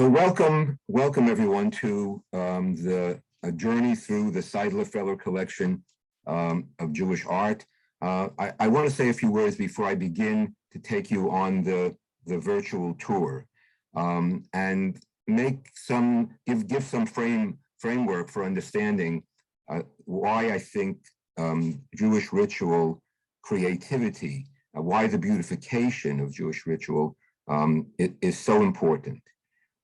So welcome everyone to a journey through the Seidler-Feller collection of Jewish art. I want to say a few words before I begin to take you on the virtual tour and give some framework for understanding why I think Jewish ritual creativity, why the beautification of Jewish ritual is so important.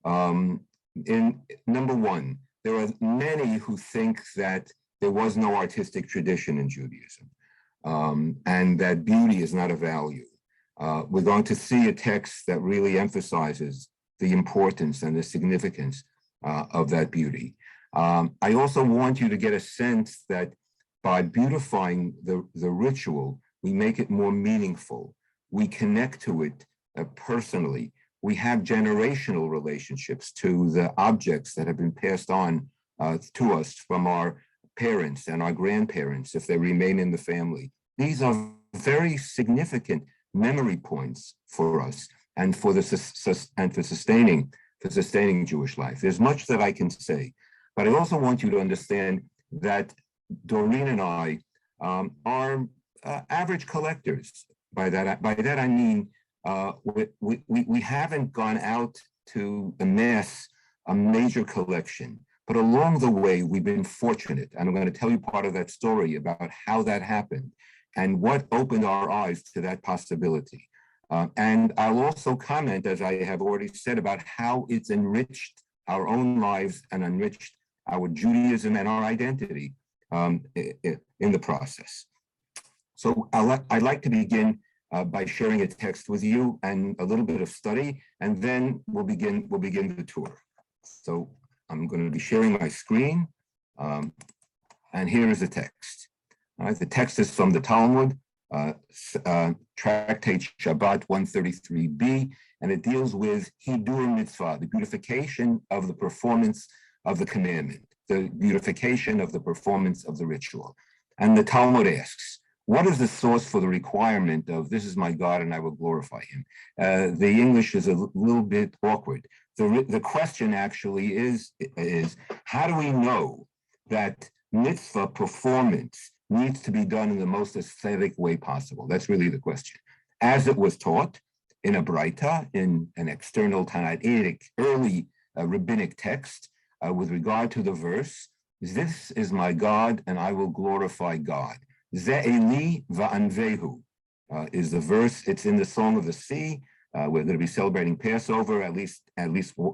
In number one, there are many who think that there was no artistic tradition in Judaism and that beauty is not a value. We're going to see a text that really emphasizes the importance and the significance of that beauty. I also want you to get a sense that by beautifying the ritual, we make it more meaningful. We connect to it personally. We have generational relationships to the objects that have been passed on to us from our parents and our grandparents, if they remain in the family. These are very significant memory points for us and for sustaining Jewish life. There's much that I can say, but I also want you to understand that Doreen and I are average collectors. By that I mean we haven't gone out to amass a major collection, but along the way we've been fortunate, and I'm going to tell you part of that story about how that happened and what opened our eyes to that possibility. And I'll also comment, as I have already said, about how it's enriched our own lives and enriched our Judaism and our identity in the process. So I'd like to begin by sharing a text with you and a little bit of study, and then we'll begin the tour. So I'm going to be sharing my screen, and here is the text. All right, the text is from the Talmud, Tractate Shabbat 133b, and it deals with Hiddur Mitzvah, the beautification of the performance of the commandment, the beautification of the performance of the ritual. And the Talmud asks, what is the source for the requirement of "this is my God and I will glorify him"? The English is a little bit awkward. The question actually is how do we know that mitzvah performance needs to be done in the most aesthetic way possible? That's really the question. As it was taught in a Braita, in an external Tanaitic, early rabbinic text, with regard to the verse, "This is my God and I will glorify God." Ze'eli va'anvehu is the verse. It's in the Song of the Sea. We're going to be celebrating Passover. At least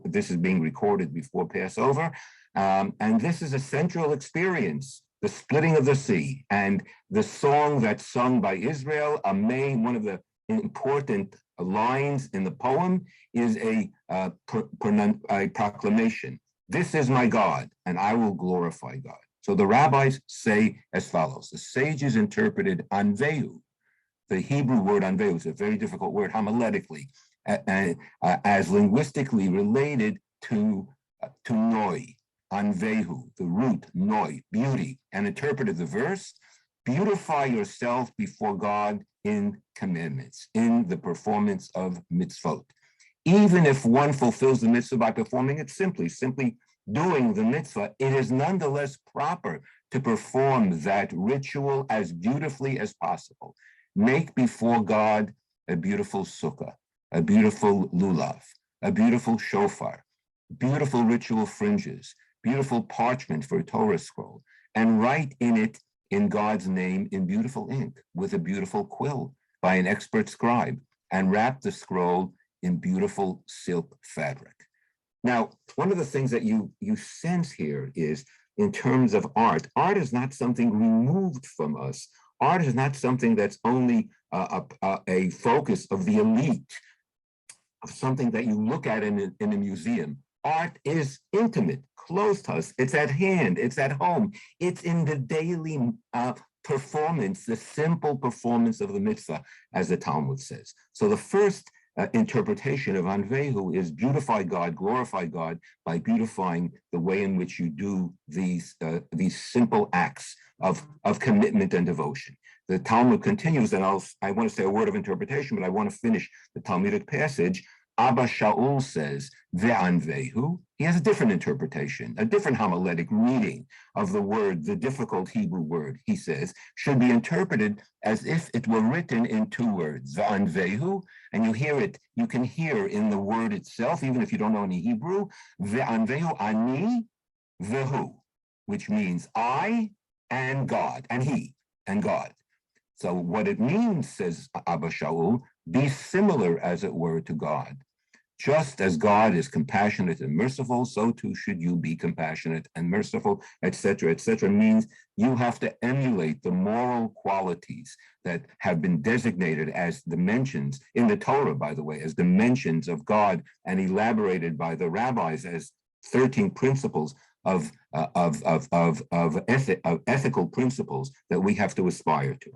this is being recorded before Passover. And this is a central experience, the splitting of the sea, and the song that's sung by Israel. One of the important lines in the poem is a proclamation. "This is my God, and I will glorify God." So the rabbis say as follows. The sages interpreted anvehu. The Hebrew word anvehu is a very difficult word homiletically, as linguistically related to noi, anvehu, the root noi, beauty, and interpreted the verse, beautify yourself before God in commandments, in the performance of mitzvot. Even if one fulfills the mitzvah by performing it simply doing the mitzvah, it is nonetheless proper to perform that ritual as beautifully as possible. Make before God a beautiful sukkah, a beautiful lulav, a beautiful shofar, beautiful ritual fringes, beautiful parchment for a Torah scroll, and write in it in God's name in beautiful ink with a beautiful quill by an expert scribe, and wrap the scroll in beautiful silk fabric. Now, one of the things that you sense here is, in terms of art is not something removed from us. Art is not something that's only a focus of the elite, of something that you look at in a museum. Art is intimate, close to us. It's at hand, it's at home. It's in the daily performance, the simple performance of the mitzvah, as the Talmud says. So the first interpretation of anvehu is beautify God, glorify God by beautifying the way in which you do these simple acts of commitment and devotion. The Talmud continues, and I want to say a word of interpretation, but I want to finish the Talmudic passage Abba Shaul says, ve'anvehu. He has a different interpretation, a different homiletic reading of the word, the difficult Hebrew word, he says, should be interpreted as if it were written in two words, ve'anvehu, and you can hear in the word itself, even if you don't know any Hebrew, ve'anvehu ani vehu, which means I and God, and he and God. So what it means, says Abba Shaul, be similar, as it were, to God. Just as God is compassionate and merciful, so too should you be compassionate and merciful, etc., etc., means you have to emulate the moral qualities that have been designated as dimensions in the Torah, by the way, as dimensions of God, and elaborated by the rabbis as 13 principles of ethical principles that we have to aspire to.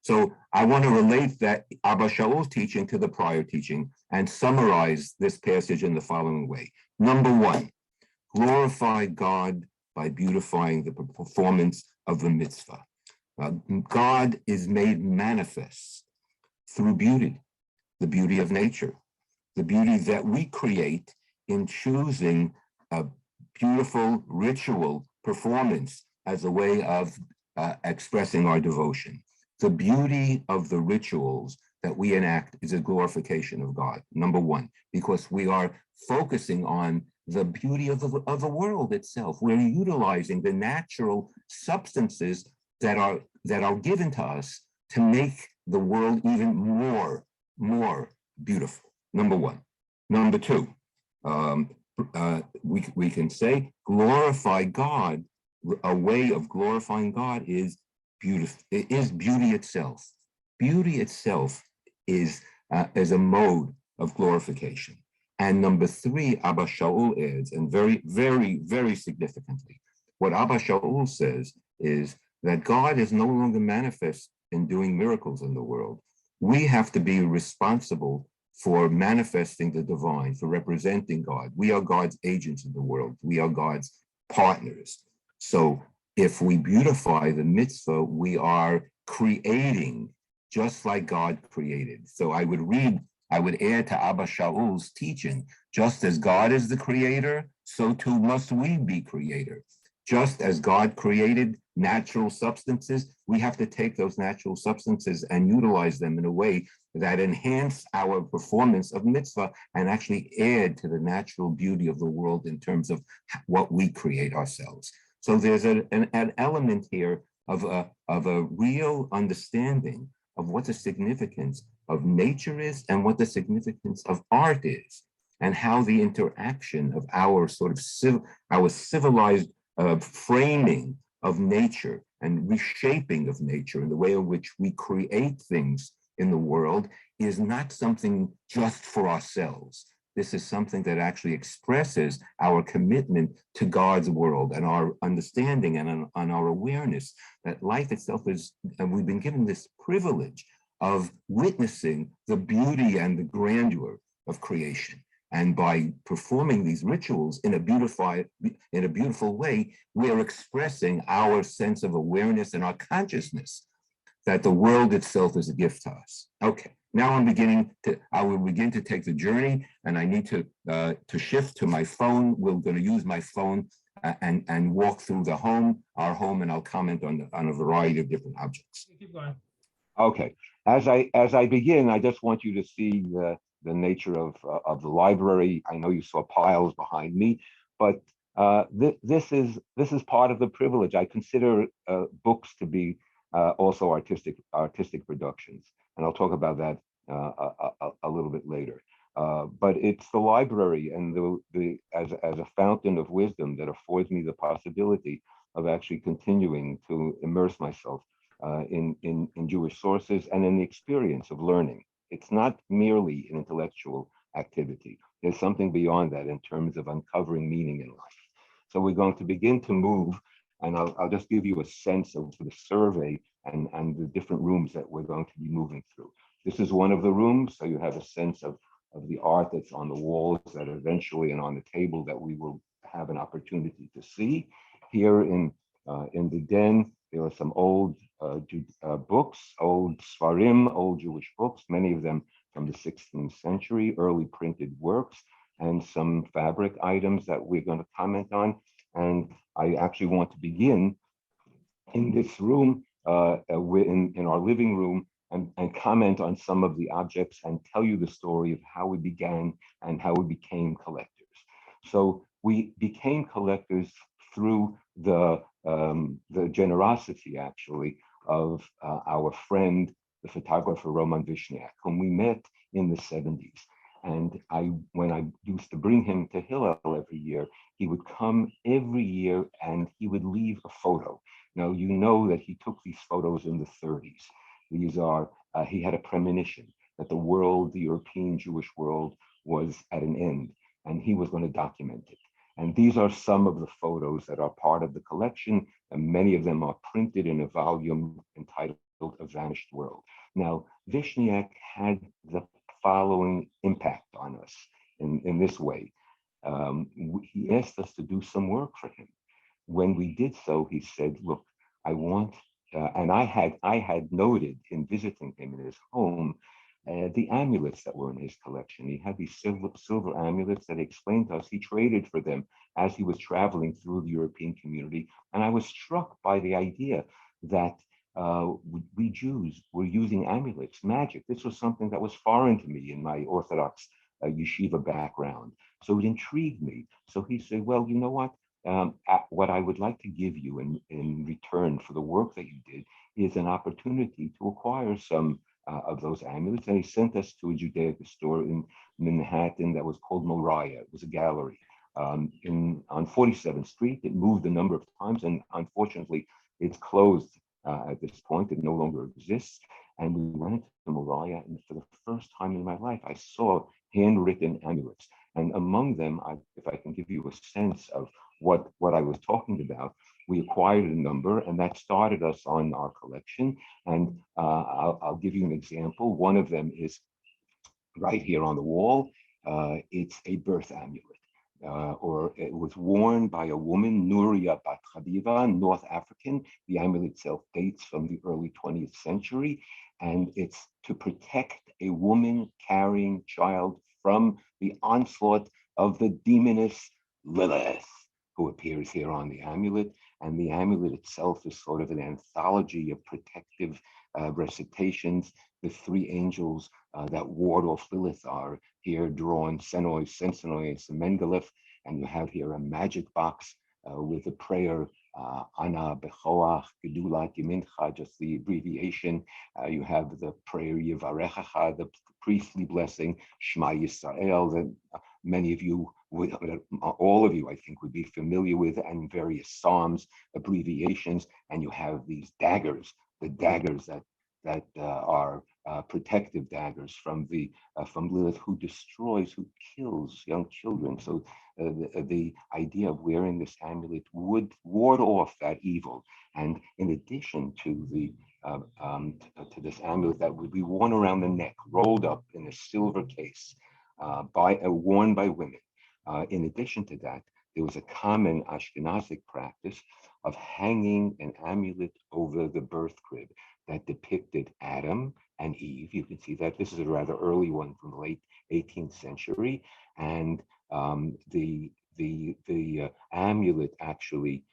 So I want to relate that Abba Shaul's teaching to the prior teaching and summarize this passage in the following way. Number one, glorify God by beautifying the performance of the mitzvah. God is made manifest through beauty, the beauty of nature, the beauty that we create in choosing a beautiful ritual performance as a way of expressing our devotion. The beauty of the rituals that we enact is a glorification of God, number one, because we are focusing on the beauty of the world itself. We're utilizing the natural substances that are given to us to make the world even more beautiful, number one. Number two, we can say glorify God. A way of glorifying God is beautiful. It is beauty itself. Beauty itself is a mode of glorification. And number three, Abba Shaul adds, and very, very, very significantly, what Abba Shaul says is that God is no longer manifest in doing miracles in the world. We have to be responsible for manifesting the divine, for representing God. We are God's agents in the world. We are God's partners. So if we beautify the mitzvah, we are creating just like God created. So I would add to Abba Shaul's teaching, just as God is the creator, so too must we be creator. Just as God created natural substances, we have to take those natural substances and utilize them in a way that enhance our performance of mitzvah and actually add to the natural beauty of the world in terms of what we create ourselves. So there's an element here of a real understanding of what the significance of nature is and what the significance of art is, and how the interaction of our sort of our civilized framing of nature and reshaping of nature in the way in which we create things in the world is not something just for ourselves. This is something that actually expresses our commitment to God's world and our understanding and our awareness that life itself is, and we've been given this privilege of witnessing the beauty and the grandeur of creation. And by performing these rituals in a beautiful way, we are expressing our sense of awareness and our consciousness that the world itself is a gift to us. Okay, now I will begin to take the journey, and I need to shift to my phone. We're going to use my phone and walk through our home, and I'll comment on a variety of different objects. Keep going. Okay, as I begin, I just want you to see the nature of the library. I know you saw piles behind me, but this is part of the privilege. I consider books to be also artistic productions, and I'll talk about that a little bit later. But it's the library and as a fountain of wisdom that affords me the possibility of actually continuing to immerse myself in Jewish sources and in the experience of learning. It's not merely an intellectual activity. There's something beyond that in terms of uncovering meaning in life. So we're going to begin to move, and I'll just give you a sense of the survey and the different rooms that we're going to be moving through. This is one of the rooms, so you have a sense of the art that's on the walls that eventually and on the table that we will have an opportunity to see. Here in the den, there are some old books, old Svarim, old Jewish books, many of them from the 16th century, early printed works, and some fabric items that we're going to comment on. And I actually want to begin in this room, in our living room, and comment on some of the objects and tell you the story of how we began and how we became collectors. So we became collectors through the generosity, actually, of our friend, the photographer Roman Vishniak, whom we met in the 70s. And when I used to bring him to Hillel every year, he would come every year and he would leave a photo. Now, you know that he took these photos in the 30s. These are, he had a premonition that the world, the European Jewish world, was at an end, and he was going to document it. And these are some of the photos that are part of the collection, and many of them are printed in a volume entitled A Vanished World. Now, Vishniak had the following impact on us in this way. He asked us to do some work for him. When we did so, he said, look, I want, and I had noted in visiting him in his home, the amulets that were in his collection. He had these silver amulets that he explained to us he traded for them as he was traveling through the European community. And I was struck by the idea that we Jews were using amulets, magic. This was something that was foreign to me in my Orthodox yeshiva background. So it intrigued me. So he said, well, you know what I would like to give you in return for the work that you did is an opportunity to acquire some of those amulets. And he sent us to a Judaica store in Manhattan that was called Menorah. It was a gallery on 47th Street. It moved a number of times, and unfortunately, it's closed at this point. It no longer exists. And we went into Menorah, and for the first time in my life, I saw handwritten amulets. And among them, if I can give you a sense of what I was talking about, we acquired a number, and that started us on our collection. And I'll give you an example. One of them is right here on the wall. It's a birth amulet. Or it was worn by a woman, Nuria Bat Chaviva, North African. The amulet itself dates from the early 20th century, and it's to protect a woman carrying child from the onslaught of the demoness Lilith, who appears here on the amulet. And the amulet itself is sort of an anthology of protective recitations. The three angels that ward off Lilith are here drawn, Senoi, Sensenoi, and Semengalef. And you have here a magic box with a prayer, Ana Bechoach, Gedula Gimincha, just the abbreviation. You have the prayer Yivarechacha, the priestly blessing, Shema Yisrael, that many of you, all of you, I think, would be familiar with, and various Psalms abbreviations. And you have these daggers, the daggers that are protective daggers from Lilith, who destroys, who kills young children. So the idea of wearing this amulet would ward off that evil. And in addition to to this amulet that would be worn around the neck, rolled up in a silver case, worn by women. In addition to that, there was a common Ashkenazic practice of hanging an amulet over the birth crib that depicted Adam and Eve. You can see that this is a rather early one from the late 18th century, and the amulet actually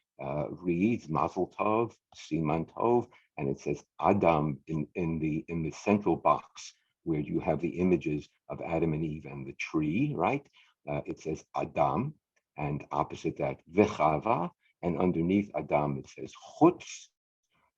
reads Mazel Tov, Siman Tov, and it says Adam in the central box where you have the images of Adam and Eve and the tree, right? It says Adam, and opposite that Vechava, and underneath Adam it says Chutz,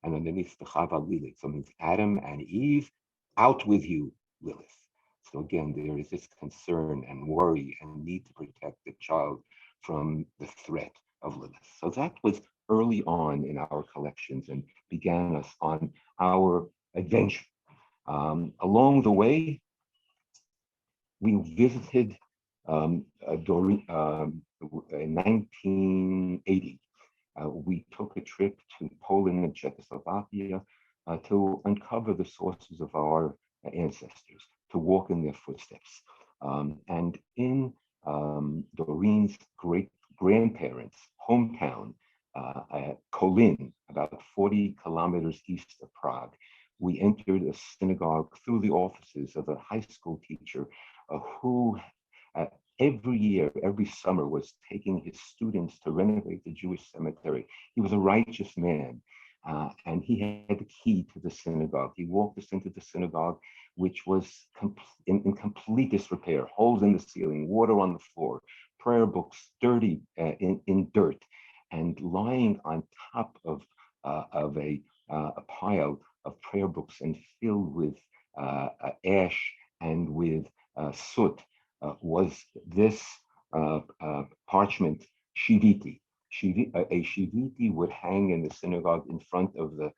and underneath the Chava Lilith. So it means Adam and Eve, out with you, Lilith. So again, there is this concern and worry and need to protect the child from the threat of Lilith. So that was early on in our collections and began us on our adventure. Along the way, we visited in 1980. We took a trip to Poland and Czechoslovakia to uncover the sources of our ancestors, to walk in their footsteps. And in Doreen's great grandparents' hometown, Kolin, about 40 kilometers east of Prague, we entered a synagogue through the offices of a high school teacher who every year, every summer, was taking his students to renovate the Jewish cemetery. He was a righteous man, and he had the key to the synagogue. He walked us into the synagogue, which was in complete disrepair, holes in the ceiling, water on the floor, prayer books dirty in dirt, and lying on top of a pile of prayer books and filled with ash and with soot was this parchment shiviti. A shiviti would hang in the synagogue in front of the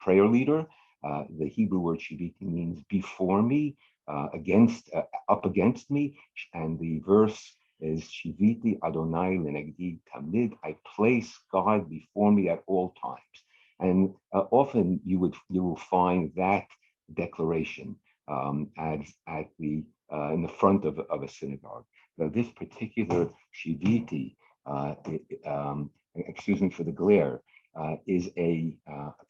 prayer leader. The Hebrew word shiviti means before me, up against me, and the verse is Shiviti Adonai lenegdi tamid. I place God before me at all times. And often you will find that declaration at the in the front of a synagogue. Now, this particular Shiviti, excuse me for the glare, is a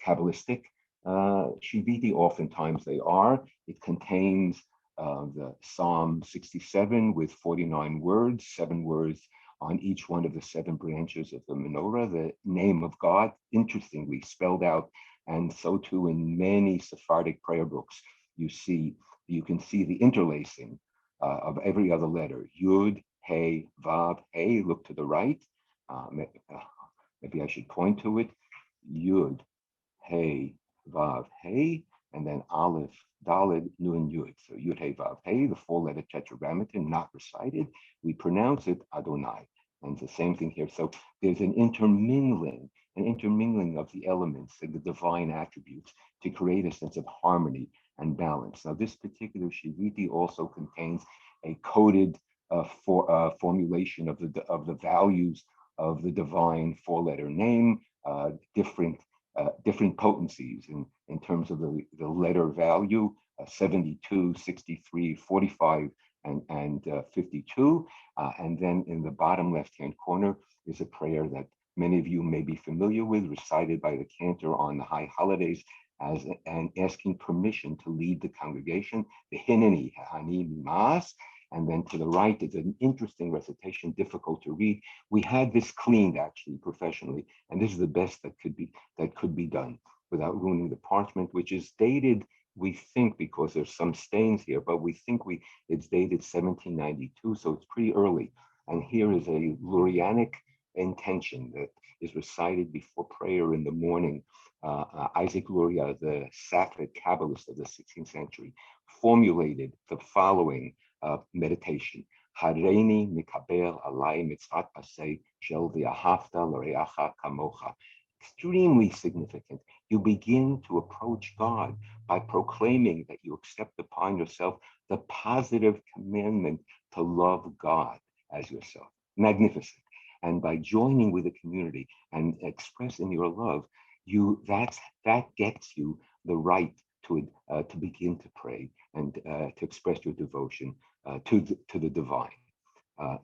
Kabbalistic Shiviti. Oftentimes they are. It contains the Psalm 67 with 49 words, 7 words on each one of the 7 branches of the Menorah, the name of God, interestingly spelled out, and so too in many Sephardic prayer books. You can see the interlacing of every other letter. Yud, Hey, Vav, Hey, look to the right. Maybe I should point to it. Yud, Hey, Vav, Hey, and then Aleph, Daled, Nun, Yud. So Yud, Hey, Vav, Hey, the 4-letter tetragrammaton, not recited. We pronounce it Adonai. And it's the same thing here. So there's an intermingling of the elements and the divine attributes to create a sense of harmony and balance. Now, this particular Shiviti also contains a coded formulation of the values of the divine 4-letter name, different potencies in terms of the letter value, 72, 63, 45, and 52. And then in the bottom left-hand corner is a prayer that many of you may be familiar with, recited by the cantor on the high holidays, and asking permission to lead the congregation, the Hineni Hani Mas. And then to the right is an interesting recitation, difficult to read. We had this cleaned actually professionally, and this is the best that could be done without ruining the parchment, which is dated, we think, because there's some stains here, but we think it's dated 1792, so it's pretty early. And here is a Lurianic intention that is recited before prayer in the morning. Isaac Luria, the Sapphic Kabbalist of the 16th century, formulated the following meditation. Hareini mikabel alai mitzvat aseh shel v'ahavta l'reacha kamocha. Extremely significant. You begin to approach God by proclaiming that you accept upon yourself the positive commandment to love God as yourself. Magnificent. And by joining with the community and expressing your love, that gets you the right to begin to pray and to express your devotion to the divine.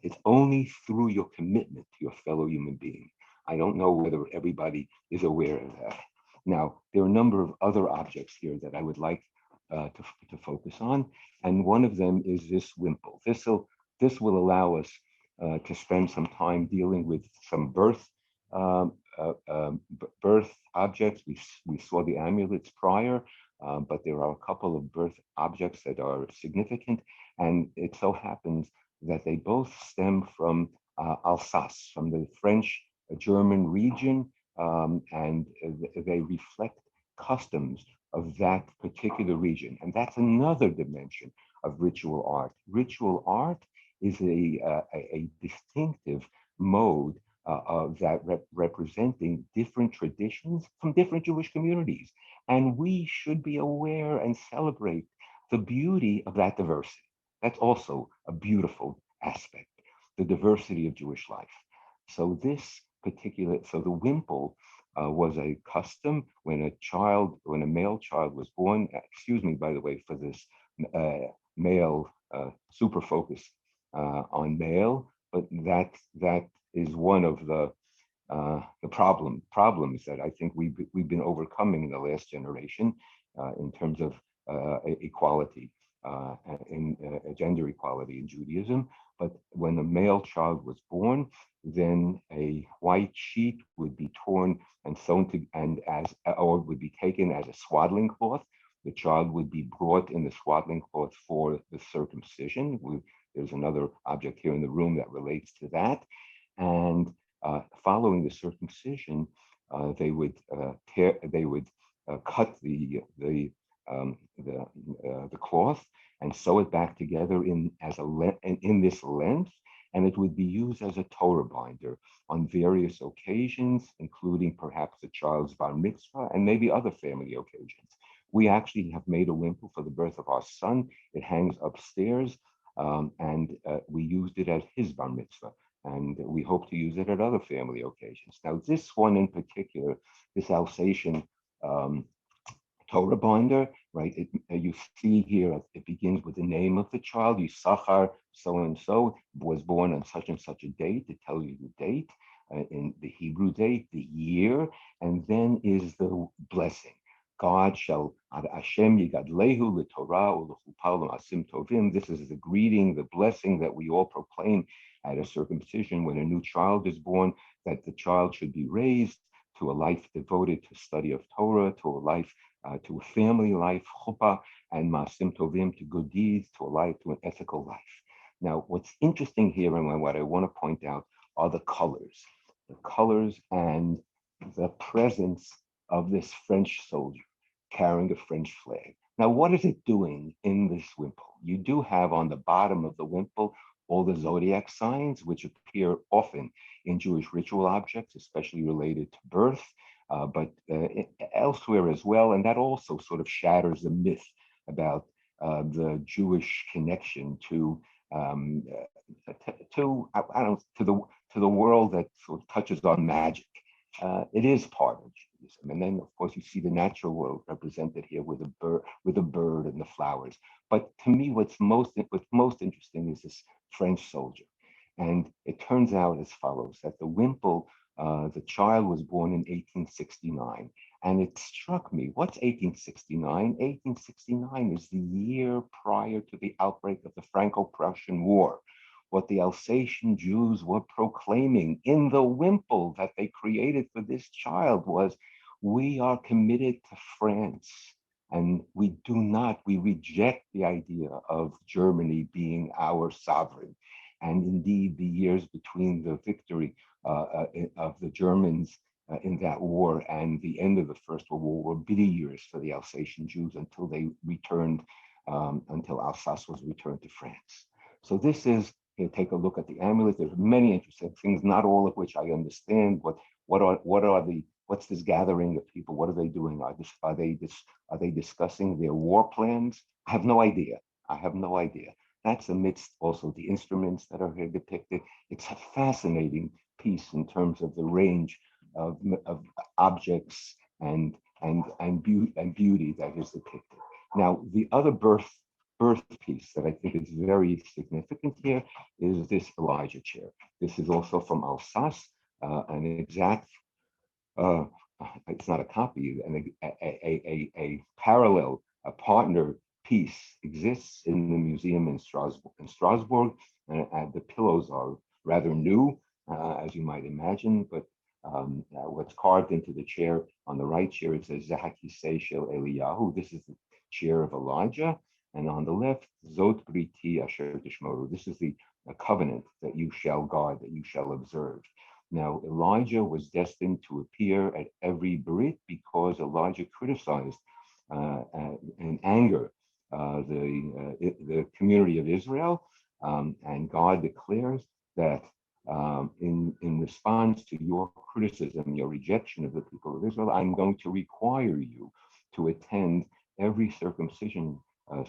It's only through your commitment to your fellow human being. I don't know whether everybody is aware of that. Now, there are a number of other objects here that I would like to focus on, and one of them is this wimple. This will allow us to spend some time dealing with some birth objects. We saw the amulets prior, but there are a couple of birth objects that are significant, and it so happens that they both stem from Alsace, from the French-German region, and they reflect customs of that particular region. And that's another dimension of ritual art. Ritual art is a distinctive mode representing different traditions from different Jewish communities. And we should be aware and celebrate the beauty of that diversity. That's also a beautiful aspect, the diversity of Jewish life. So the wimple was a custom when a male child was born. Excuse me, by the way, for this male super focus on male, but that is one of the problems that I think we've been overcoming in the last generation. in terms of equality, in gender equality in Judaism. But when a male child was born, then a white sheet would be torn and sewn to, or would be taken as a swaddling cloth. The child would be brought in the swaddling cloth for the circumcision. There's another object here in the room that relates to that. And following the circumcision, they would cut the cloth and sew it back together in this length, and it would be used as a Torah binder on various occasions, including perhaps the child's bar mitzvah and maybe other family occasions. We actually have made a wimple for the birth of our son. It hangs upstairs, and we used it at his bar mitzvah, and we hope to use it at other family occasions. Now, this one in particular, this Alsatian Torah binder, right? You see here, it begins with the name of the child. Yisachar, so-and-so, was born on such and such a date. It tells you the date, in the Hebrew date, the year, and then is the blessing. God shall, Hashem yigadlehu l'Torah u'l'chupal l'masim tovim. This is the greeting, the blessing that we all proclaim at a circumcision when a new child is born, that the child should be raised to a life devoted to study of Torah, to a life, to a family life, chuppah, and masim tovim, to good deeds, to a life, to an ethical life. Now, what's interesting here and what I want to point out are the colors and the presence of this French soldier carrying a French flag. Now, what is it doing in this wimple? You do have on the bottom of the wimple all the zodiac signs, which appear often in Jewish ritual objects, especially related to birth, but elsewhere as well. And that also sort of shatters the myth about the Jewish connection to the world that sort of touches on magic. It is part of Judaism, and then of course you see the natural world represented here with a bird and the flowers. But to me, what's most interesting is this French soldier, and it turns out as follows: that the wimple, the child was born in 1869, and it struck me, what's 1869? 1869 is the year prior to the outbreak of the Franco-Prussian War. What the Alsatian Jews were proclaiming in the wimple that they created for this child was, we are committed to France, and we reject the idea of Germany being our sovereign. And indeed, the years between the victory of the Germans in that war and the end of the First World War were bitter years for the Alsatian Jews until they returned, until Alsace was returned to France. So this is, take a look at the amulet. There's many interesting things, not all of which I understand. What's this gathering of people? What are they doing? Are they discussing their war plans? I have no idea. That's amidst also the instruments that are here depicted. It's a fascinating piece in terms of the range of objects and beauty that is depicted. Now, the other birth piece that I think is very significant here is this Elijah chair. This is also from Alsace, an exact, it's not a copy, a parallel, a partner piece exists in the museum in Strasbourg, and the pillows are rather new, as you might imagine, but what's carved into the chair on the right chair, it says Zahakisei Shel Eliyahu. This is the chair of Elijah. And on the left, Zot Briti Asher Tishmoru. This is the covenant that you shall guard, that you shall observe. Now, Elijah was destined to appear at every Brit because Elijah criticized in anger the community of Israel, and God declares that in response to your criticism, your rejection of the people of Israel, I'm going to require you to attend every circumcision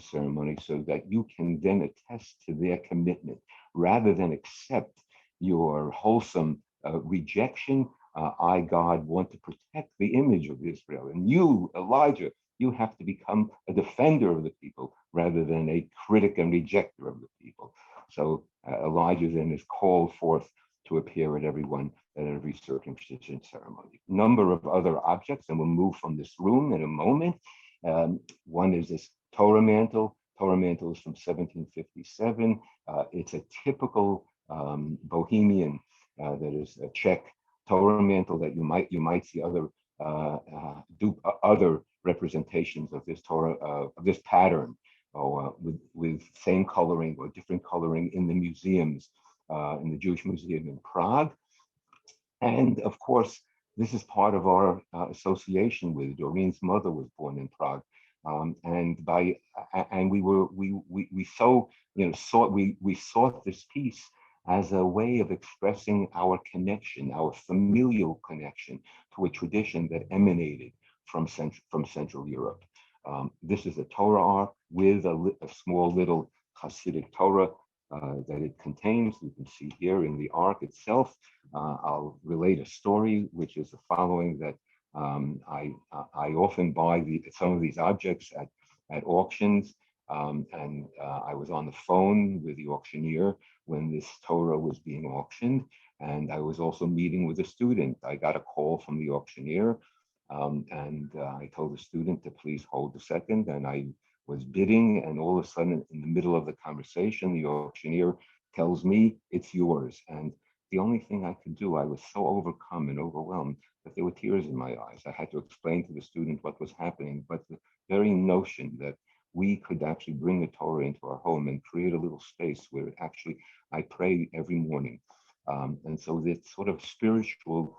ceremony so that you can then attest to their commitment rather than accept your wholesome rejection. I, God, want to protect the image of Israel. And you, Elijah, you have to become a defender of the people rather than a critic and rejecter of the people. So Elijah then is called forth to appear at every circumcision ceremony. Number of other objects, and we'll move from this room in a moment, One is this Torah mantle. Torah mantle is from 1757. It's a typical Bohemian, that is a Czech Torah mantle that you might see other representations of this Torah of this pattern, with same coloring or different coloring in the museums, in the Jewish Museum in Prague. And of course, this is part of our association with Doreen's mother was born in Prague, and we sought this piece as a way of expressing our connection, our familial connection to a tradition that emanated from Central Europe. This is a Torah ark with a small little Hasidic Torah that it contains. You can see here in the ark itself. I'll relate a story, which is the following: that I often buy some of these objects at auctions, and I was on the phone with the auctioneer when this Torah was being auctioned, and I was also meeting with a student. I got a call from the auctioneer, and I told the student to please hold a second, and I was bidding, and all of a sudden, in the middle of the conversation, the auctioneer tells me, "It's yours." And the only thing I could do, I was so overcome and overwhelmed that there were tears in my eyes. I had to explain to the student what was happening, but the very notion that we could actually bring the Torah into our home and create a little space where actually I pray every morning. And so this sort of spiritual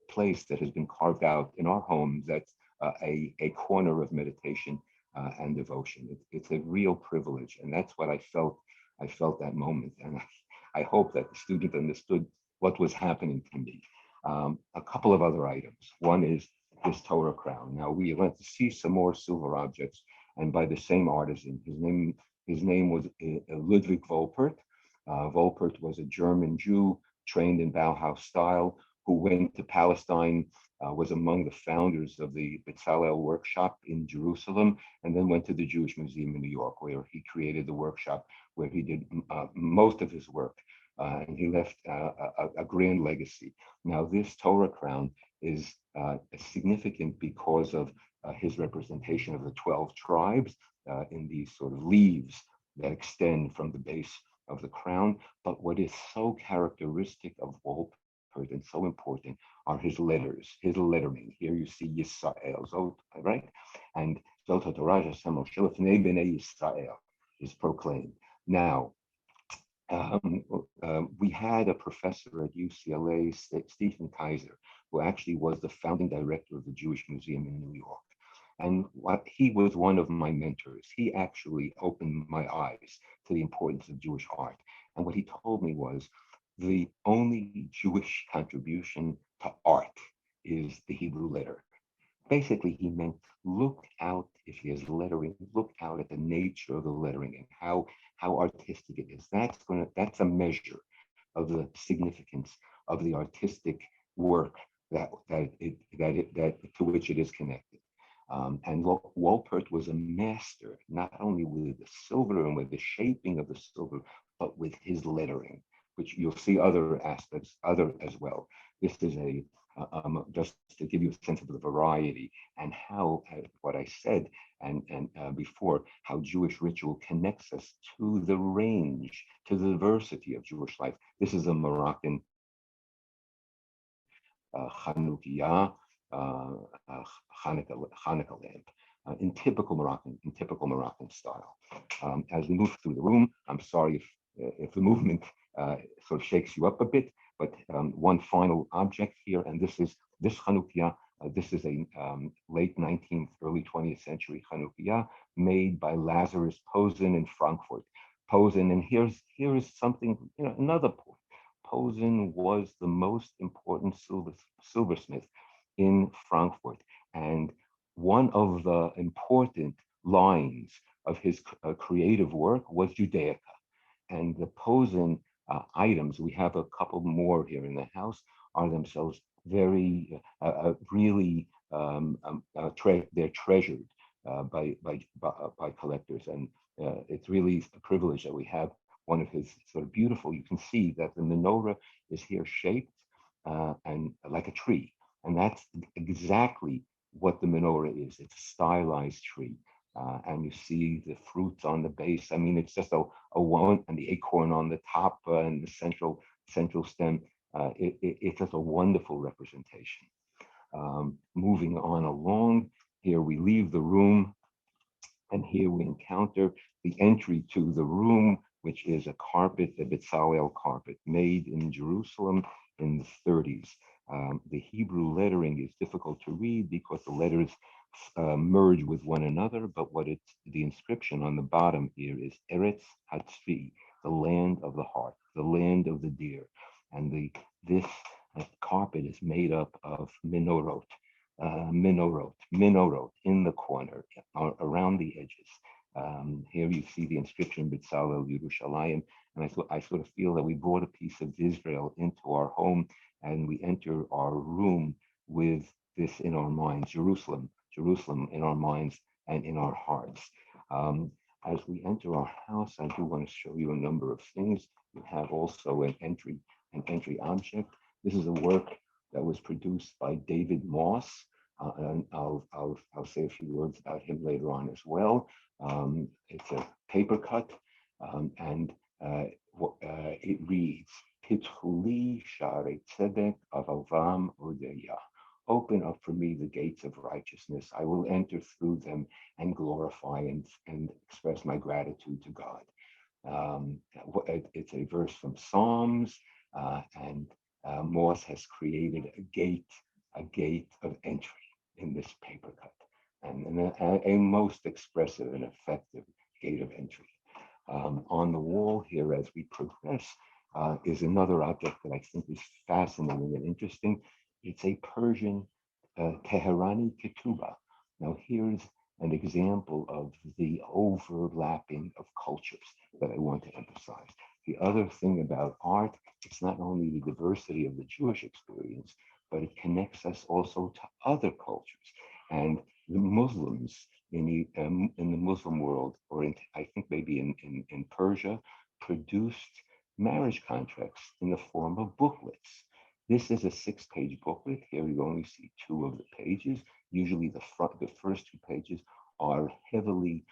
place that has been carved out in our home, that's a corner of meditation and devotion. It's a real privilege, and that's what I felt. I felt that moment, and I hope that the student understood what was happening to me. A couple of other items. One is this Torah crown. Now we went to see some more silver objects, and by the same artisan. His name was Ludwig Wolpert. Wolpert was a German Jew trained in Bauhaus style, who went to Palestine, was among the founders of the Bezalel workshop in Jerusalem, and then went to the Jewish Museum in New York, where he created the workshop where he did most of his work. And he left a grand legacy. Now, this Torah crown is significant because of his representation of the 12 tribes in these sort of leaves that extend from the base of the crown. But what is so characteristic of Wolpert and so important are his letters, his lettering. Here you see Yisrael, Zot, right? And Zot HaTorah Hashem Moshe Lefnei Bnei Yisrael is proclaimed. Now, we had a professor at UCLA, Stephen Kaiser, who actually was the founding director of the Jewish Museum in New York. And he was one of my mentors. He actually opened my eyes to the importance of Jewish art. And what he told me was, the only Jewish contribution to art is the Hebrew letter. Basically, he meant, look out, if there's lettering, look out at the nature of the lettering and how artistic it is. That's a measure of the significance of the artistic work that to which it is connected. And Wolpert was a master, not only with the silver and with the shaping of the silver, but with his lettering, which you'll see other aspects, as well. This is just to give you a sense of the variety and how, what I said and before, how Jewish ritual connects us to the range, to the diversity of Jewish life. This is a Moroccan Hanukiah, Hanukkah lamp, in typical Moroccan style. As we move through the room, I'm sorry if the movement sort of shakes you up a bit, but one final object here, and this Hanukiah. This is a late 19th, early 20th century Hanukiah made by Lazarus Posen in Frankfurt. Posen, and here is something, another point. Posen was the most important silversmith in Frankfurt, and one of the important lines of his creative work was Judaica. And the Posen items, we have a couple more here in the house, are themselves very, really, they're treasured by collectors. And it's really a privilege that we have one of his sort of beautiful, you can see that the menorah is here shaped and like a tree. And that's exactly what the menorah is. It's a stylized tree. And you see the fruits on the base. I mean, it's just a one, and the acorn on the top and the central stem. It's just a wonderful representation. Moving on along, here we leave the room, and here we encounter the entry to the room, which is a carpet, a Bezalel carpet, made in Jerusalem in the 30s. The Hebrew lettering is difficult to read because the letters merge with one another, but the inscription on the bottom here is Eretz Hatzvi, the land of the heart, the land of the deer. And this carpet is made up of menorot in the corner, around the edges. Here you see the inscription B'Tzalel Yerushalayim, and I sort of feel that we brought a piece of Israel into our home, and we enter our room with this in our minds, Jerusalem in our minds and in our hearts. As we enter our house, I do want to show you a number of things. We have also an entry object. This is a work that was produced by David Moss, and I'll say a few words about him later on as well. It's a paper cut, and it reads, Pitchuli Share Tzedek Avavam Odeya. Open up for me the gates of righteousness. I will enter through them and glorify and express my gratitude to God. It's a verse from Psalms, and Moss has created a gate of entry in this paper cut, and a most expressive and effective gate of entry. On the wall here, as we progress, is another object that I think is fascinating and interesting. It's a Persian Teherani ketubah. Now here's an example of the overlapping of cultures that I want to emphasize. The other thing about art, it's not only the diversity of the Jewish experience, but it connects us also to other cultures. And the Muslims in the Muslim world, or I think maybe in Persia, produced marriage contracts in the form of booklets. This is a 6-page booklet. Here you only see 2 of the pages. Usually the first 2 pages are heavily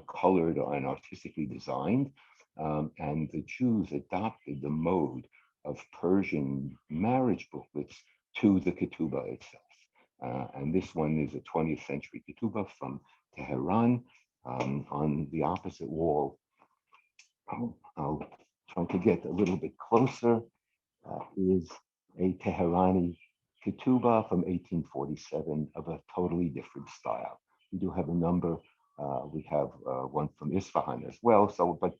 colored and artistically designed. And the Jews adopted the mode of Persian marriage booklets to the ketubah itself. And this one is a 20th century ketubah from Tehran. On the opposite wall, I'll try to get a little bit closer, is a Teherani ketubah from 1847 of a totally different style. We do have a number. We have one from Isfahan as well. So, but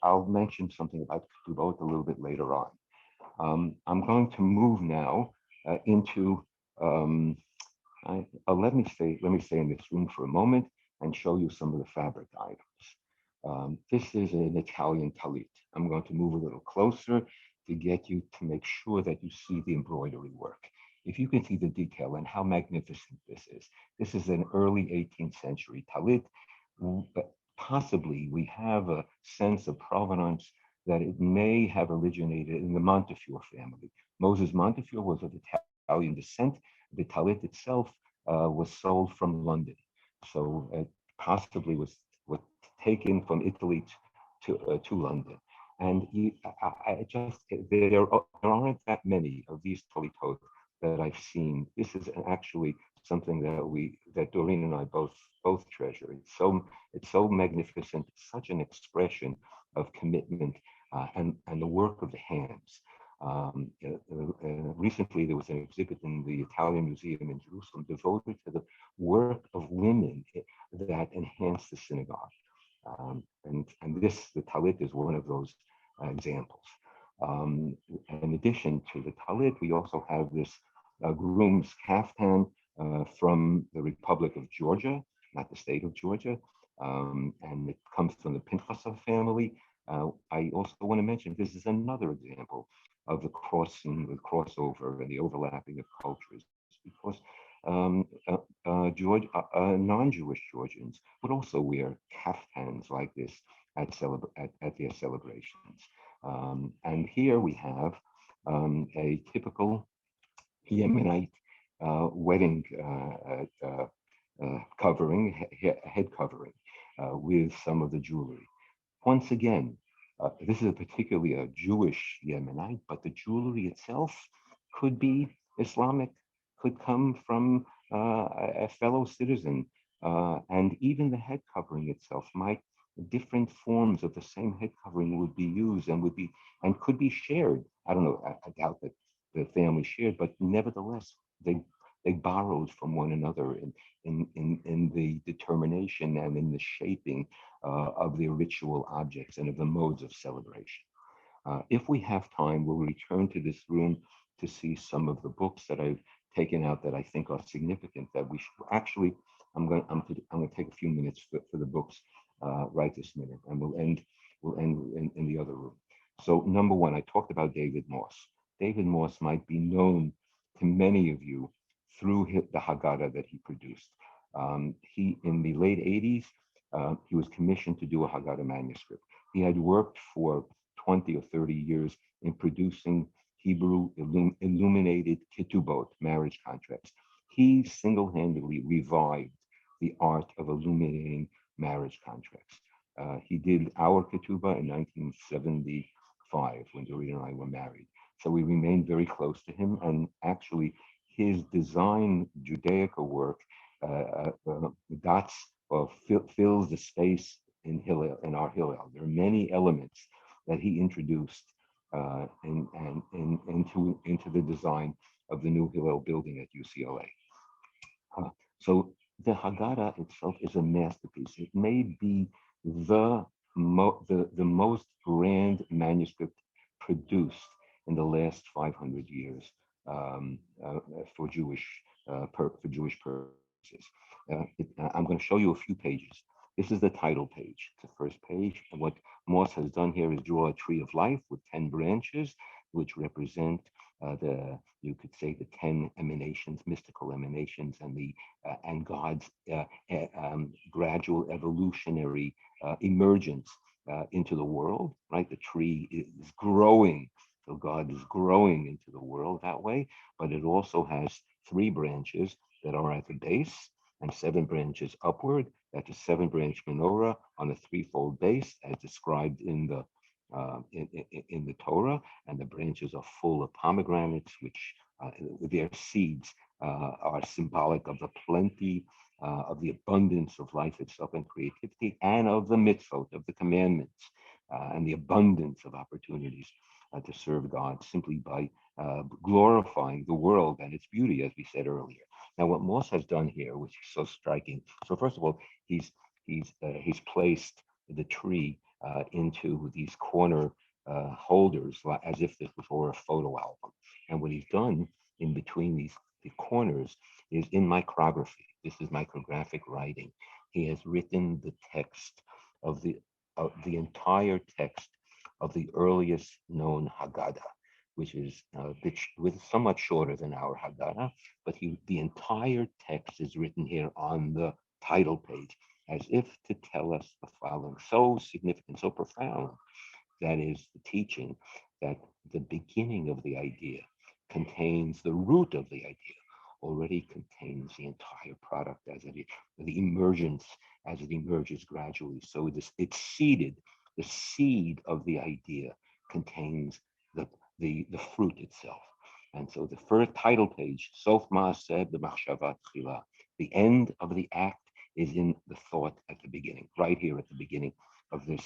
I'll mention something about ketubot a little bit later on. I'm going to move now into. Let me stay in this room for a moment and show you some of the fabric items. This is an Italian tallit. I'm going to move a little closer to get you to make sure that you see the embroidery work. If you can see the detail and how magnificent this is an early 18th century tallit. Possibly we have a sense of provenance that it may have originated in the Montefiore family. Moses Montefiore was of Italian descent. The tallit itself was sold from London. So it possibly was taken from Italy to London. And there aren't that many of these talitot that I've seen. This is actually something that Doreen and I both treasure. It's so magnificent. It's such an expression of commitment and the work of the hands. Recently, there was an exhibit in the Italian Museum in Jerusalem devoted to the work of women that enhanced the synagogue. And the tallit is one of those examples. In addition to the tallit, we also have this groom's kaftan from the Republic of Georgia, not the state of Georgia, and it comes from the Pinchasov family. I also want to mention this is another example of the crossover and the overlapping of cultures, because non-Jewish Georgians would also wear kaftans like this at their celebrations. And here we have a typical Yemenite wedding covering, head covering, with some of the jewelry. Once again, this is particularly a Jewish Yemenite, but the jewelry itself could be Islamic, could come from a fellow citizen, and even the head covering itself might, different forms of the same head covering would be used and could be shared. I don't know, I doubt that the family shared, but nevertheless, they borrowed from one another in the determination and in the shaping of the ritual objects and of the modes of celebration. If we have time, we'll return to this room to see some of the books that I've taken out that I think are significant. That we should actually, I'm going to take a few minutes for the books right this minute, and we'll end in the other room. So number one, I talked about David Moss. David Moss might be known to many of you through the Haggadah that he produced. He, in the late 80s, he was commissioned to do a Haggadah manuscript. He had worked for 20 or 30 years in producing Hebrew illuminated ketubot, marriage contracts. He single-handedly revived the art of illuminating marriage contracts. He did our ketubah in 1975 when Doreen and I were married. So we remained very close to him, and actually his design Judaica work dots or fills the space in Hillel, in our Hillel. There are many elements that he introduced into the design of the new Hillel building at UCLA. So the Haggadah itself is a masterpiece. It may be the most grand manuscript produced in the last 500 years for Jewish purposes. I'm going to show you a few pages. This is the title page, the first page. And what Moss has done here is draw a tree of life with 10 branches, which represent you could say the 10 emanations, mystical emanations, and God's gradual evolutionary emergence into the world, right? The tree is growing, so God is growing into the world that way, but it also has 3 branches that are at the base and 7 branches upward. That's a 7-branch menorah on a 3-fold base, as described in the Torah, and the branches are full of pomegranates, which their seeds are symbolic of the plenty, of the abundance of life itself and creativity, and of the mitzvot, of the commandments, and the abundance of opportunities to serve God simply by glorifying the world and its beauty, as we said earlier. Now, what Moss has done here, which is so striking. So first of all, he's placed the tree into these corner holders, as if this were a photo album. And what he's done in between the corners is in micrography. This is micrographic writing. He has written the text of the entire text of the earliest known Haggadah, which is somewhat shorter than our Haggadah, but the entire text is written here on the title page, as if to tell us the following. So significant, so profound, that is the teaching that the beginning of the idea contains the root of the idea, already contains the entire product as the emergence, as it emerges gradually. So it's seeded. The seed of the idea contains the fruit itself. And so the first title page, Sof Ma'aseh b'machshava tchila, the end of the act is in the thought at the beginning, right here at the beginning of this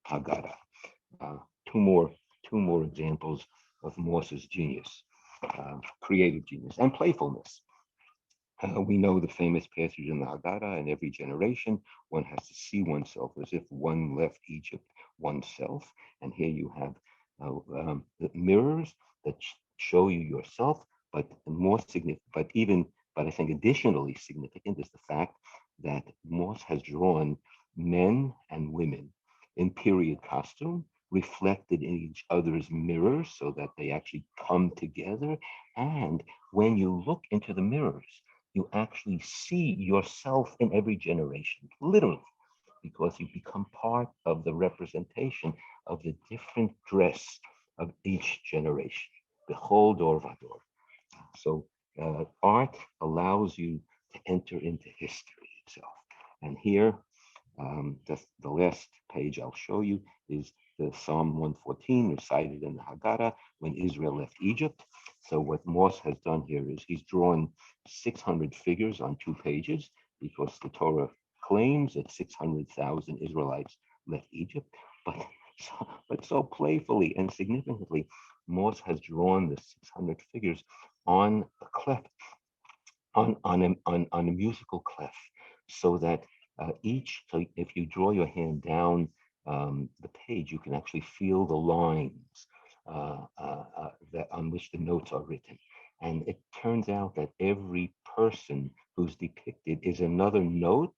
Haggadah. Two more examples of Moss's genius, creative genius, and playfulness. We know the famous passage in the Haggadah: in every generation, one has to see oneself as if one left Egypt oneself. And here you have the mirrors that show you yourself, but more significant, but I think additionally significant is the fact that Moss has drawn men and women in period costume, reflected in each other's mirrors so that they actually come together. And when you look into the mirrors, you actually see yourself in every generation, literally, because you become part of the representation of the different dress of each generation. Behold, or vador. So art allows you to enter into history itself. And here, the last page I'll show you is the Psalm 114 recited in the Haggadah when Israel left Egypt. So what Moss has done here is he's drawn 600 figures on 2 pages because the Torah claims that 600,000 Israelites left Egypt. But so playfully and significantly, Moss has drawn the 600 figures on a clef, on a musical clef, so that so if you draw your hand down the page, you can actually feel the lines on which the notes are written. And it turns out that every person who's depicted is another note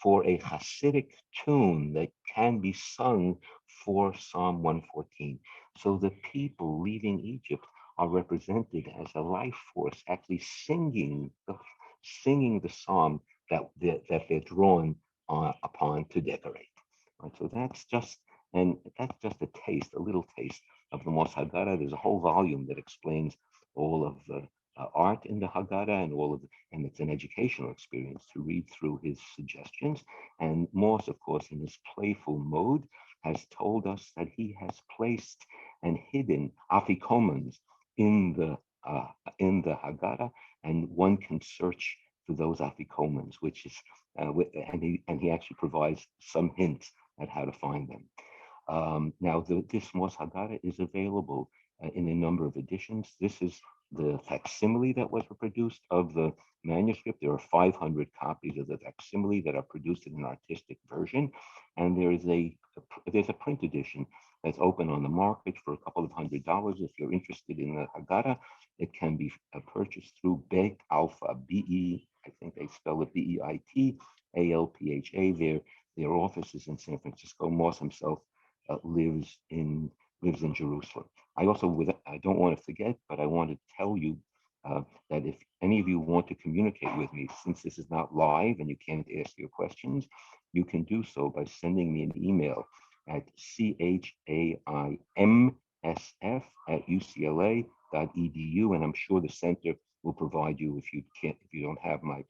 for a Hasidic tune that can be sung for Psalm 114. So the people leaving Egypt are represented as a life force, actually singing the psalm that they're drawn upon to decorate. Right, so that's just a taste, a little taste of the Mos Haggadah. There's a whole volume that explains all of the art in the Haggadah and it's an educational experience to read through his suggestions. And Moss, of course, in his playful mode, has told us that he has placed and hidden afikomans in the Haggadah, and one can search for those afikomans, which is and he actually provides some hints at how to find them. Now, this Mos Haggadah is available in a number of editions. This is the facsimile that was produced of the manuscript. There are 500 copies of the facsimile that are produced in an artistic version, and there's a print edition that's open on the market for a couple of $100. If you're interested in the Haggadah, it can be purchased through Beit Alpha, I think they spell it Beita Alpha. Their office is in San Francisco. Moss himself lives in Jerusalem. I don't want to forget, but I want to tell you that if any of you want to communicate with me, since this is not live and you can't ask your questions, you can do so by sending me an email at chaimsf@ucla.edu, and I'm sure the center will provide you if you don't have my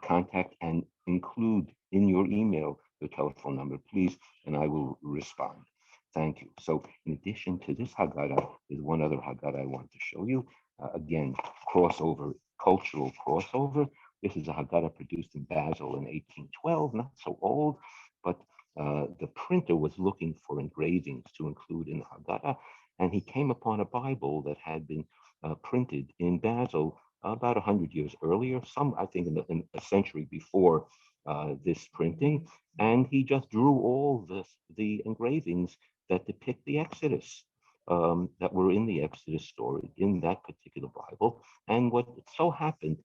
contact, and include in your email the telephone number, please, and I will respond. Thank you. So in addition to this Haggadah, there's one other Haggadah I want to show you. Again, cultural crossover. This is a Haggadah produced in Basel in 1812, not so old, but the printer was looking for engravings to include in the Haggadah, and he came upon a Bible that had been printed in Basel about 100 years earlier, I think in a century before this printing, and he just drew all the engravings that depict the Exodus, that were in the Exodus story in that particular Bible. And what so happened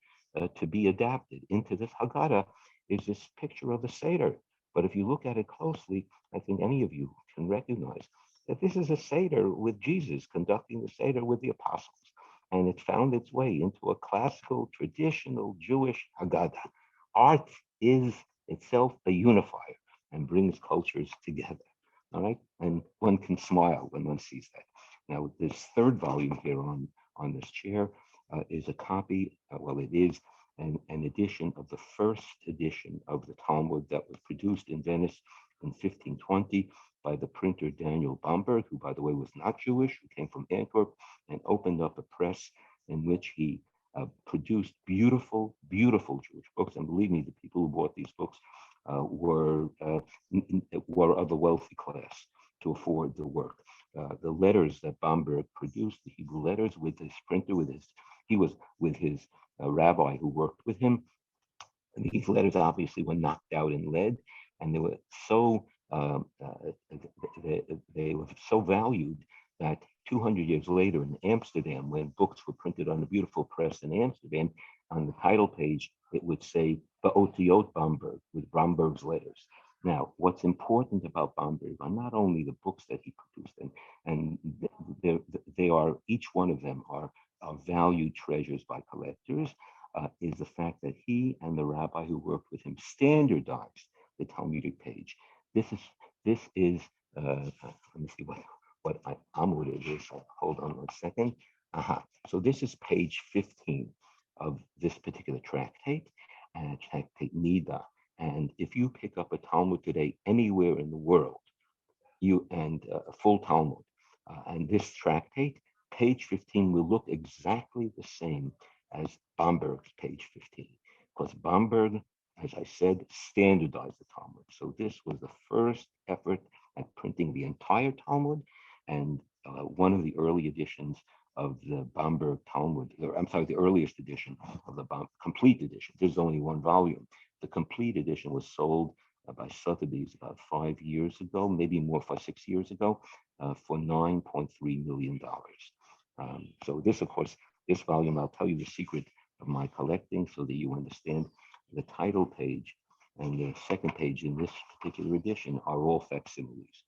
to be adapted into this Haggadah is this picture of the Seder. But if you look at it closely, I think any of you can recognize that this is a Seder with Jesus conducting the Seder with the apostles. And it found its way into a classical, traditional Jewish Haggadah. Art is itself a unifier and brings cultures together. All right, and one can smile when one sees that. Now, this third volume here on this chair is a copy. It is an edition of the first edition of the Talmud that was produced in Venice in 1520 by the printer Daniel Bomberg, who, by the way, was not Jewish, who came from Antwerp, and opened up a press in which he produced beautiful, beautiful Jewish books. And believe me, the people who bought these books were of a wealthy class to afford the work. The letters that Bomberg produced, the Hebrew letters, with his printer, he was with his rabbi who worked with him. And these letters obviously were knocked out in lead, and they were so they were so valued that 200 years later in Amsterdam, when books were printed on a beautiful press in Amsterdam, on the title page, it would say Ba'otiot Bomberg, with Bomberg's letters. Now, what's important about Bomberg are not only the books that he produced, and they are, each one of them are valued treasures by collectors, is the fact that he and the rabbi who worked with him standardized the Talmudic page. This is let me see what Amud it is. Hold on one second. So this is page 15 of this particular tractate, and tractate Nida. And if you pick up a Talmud today anywhere in the world, a full Talmud, and this tractate, page 15 will look exactly the same as Bamberg's page 15, because Bamberg, as I said, standardized the Talmud. So this was the first effort at printing the entire Talmud, and one of the early editions of the Bamberg Talmud, the earliest edition of the complete edition. There's only one volume. The complete edition was sold by Sotheby's about 5 years ago, maybe more, 6 years ago, for $9.3 million. So this, of course, this volume, I'll tell you the secret of my collecting so that you understand. The title page and the second page in this particular edition are all facsimiles.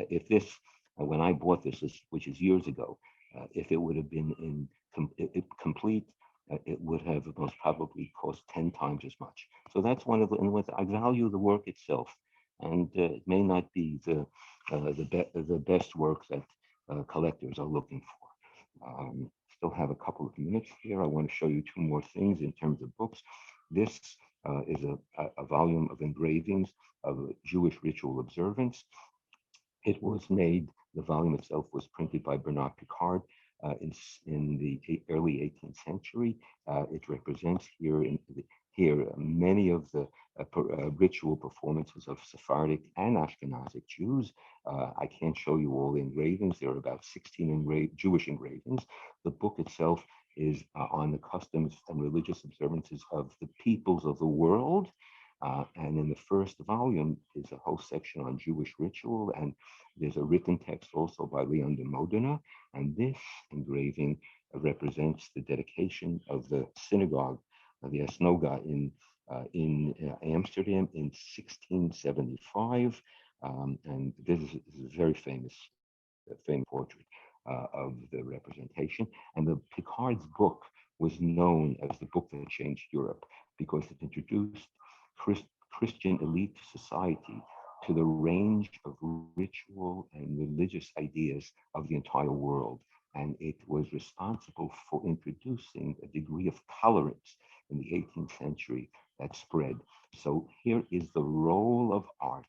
If this, when I bought this, which is years ago, if it would have been complete, it would have most probably cost 10 times as much. So that's one of the, and I value the work itself, and it may not be the best work that collectors are looking for. Still have a couple of minutes here. I want to show you two more things in terms of books. This is a volume of engravings of Jewish ritual observance. It was made, the volume itself was printed by Bernard Picard in the early 18th century. It represents here many of the ritual performances of Sephardic and Ashkenazic Jews. I can't show you all the engravings. There are about 16 Jewish engravings. The book itself is on the customs and religious observances of the peoples of the world. And in the first volume is a whole section on Jewish ritual, and there's a written text also by Leon de Modena. And this engraving represents the dedication of the synagogue, the synagogue in Amsterdam in 1675. And this is a very famous portrait of the representation. And the Picard's book was known as the book that changed Europe because it introduced Christian elite society to the range of ritual and religious ideas of the entire world. And it was responsible for introducing a degree of tolerance in the 18th century that spread. So here is the role of art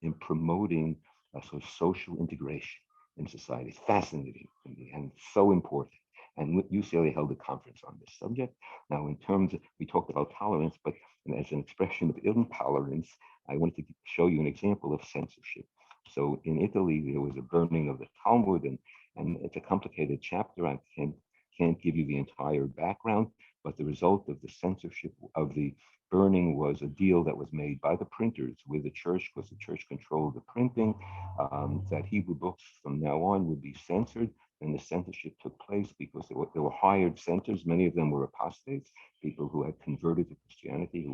in promoting a sort of social integration in society. It's fascinating to me and so important. And UCLA held a conference on this subject. Now, in terms of, we talked about tolerance, but as an expression of intolerance, I wanted to show you an example of censorship. So in Italy, there was a burning of the Talmud, and it's a complicated chapter. I can't give you the entire background, but the result of the censorship of the burning was a deal that was made by the printers with the church, because the church controlled the printing, that Hebrew books from now on would be censored. And the censorship took place because there were hired censors. Many of them were apostates, people who had converted to Christianity,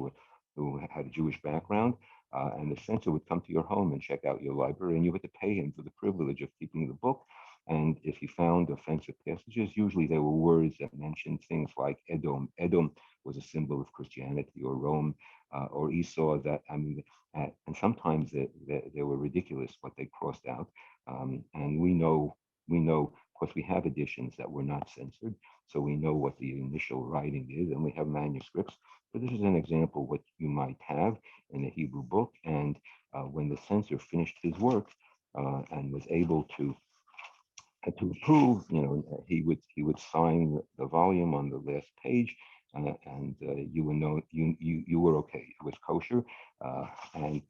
who had a Jewish background. And the censor would come to your home and check out your library, and you had to pay him for the privilege of keeping the book. And if he found offensive passages, usually there were words that mentioned things like Edom. Edom was a symbol of Christianity, or Rome, or Esau. And sometimes they were ridiculous what they crossed out. And we know, of course, we have editions that were not censored, so we know what the initial writing is, and we have manuscripts. But this is an example of what you might have in a Hebrew book. And when the censor finished his work and was able to approve, he would sign the volume on the last page, and you would know you were okay. It was kosher. And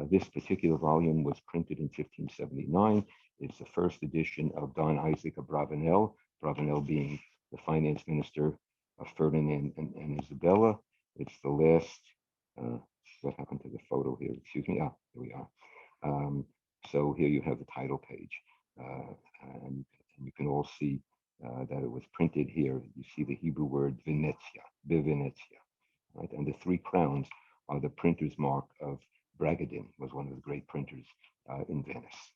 this particular volume was printed in 1579. It's the first edition of Don Isaac Abravanel, Abravanel being the finance minister of Ferdinand and Isabella. It's the last, what happened to the photo here? Excuse me. Here we are. So here you have the title page. And you can all see that it was printed here. You see the Hebrew word Venetia, Bevenetia, right? And the three crowns are the printer's mark of Bragadin, was one of the great printers in Venice.